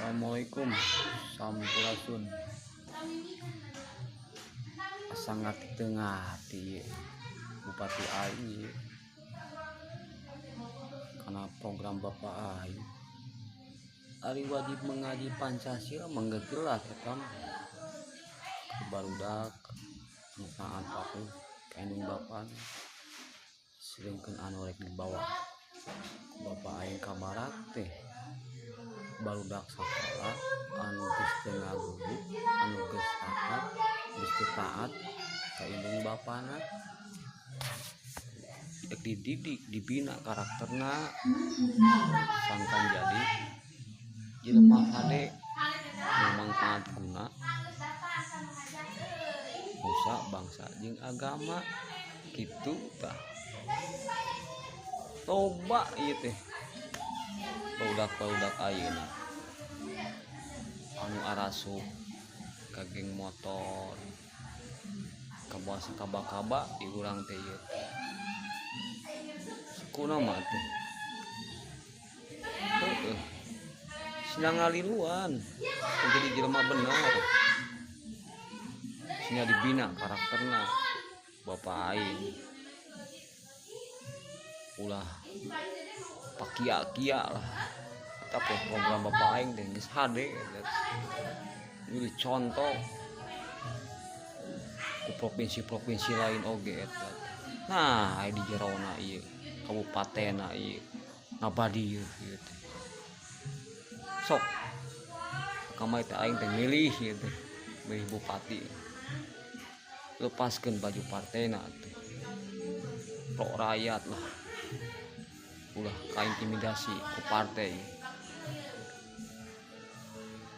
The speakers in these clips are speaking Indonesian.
Assalamualaikum, sampurasun. Sangat tengah di Bupati Ayu karena program Bapak Ayu hari wajib mengaji Pancasila menggegelah ketam barudak nusaan paku kainung Bapak seringkeun anu rek dibawa Bapak Ayu ka barat teh barudak sakola anu geus teu ngaguru anu geus taat ka indung bapana dididik dibina karakterna sangkan jadi jelema hade memang sangat guna nusa bangsa jeung agama kitu tah loba ieu teh barudak ayeuna anu arasup ka geng motor kabawa sakaba-kaba di urang teh ieu kunaon teh sina ngaliluan jadi jelema bener sina dibina karakterna Bapak Aing ulah pakia-kia lah tapi program Bapak Aing teh geus hade ini contoh ke provinsi-provinsi lain oge eta nah di jerona ieu kabupatena ieu ngabadi ieu teh sok kamai teh aing teh milih ieu teh milih bupati lepaskeun baju partena teh pro rakyat lah ulah kaintimidasi ku partai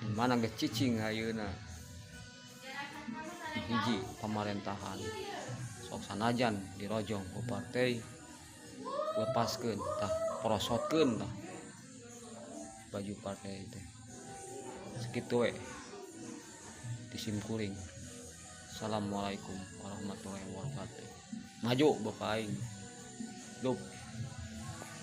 dimana geus cicing ayeuna hiji pemerintahan sok sanajan dirojong ku partai lepaskeun tah prosotkeun tah baju partai teh sakitu we disimkuring. Assalamualaikum warahmatullahi wabarakatuh. Maju Bapak Aing. Dup.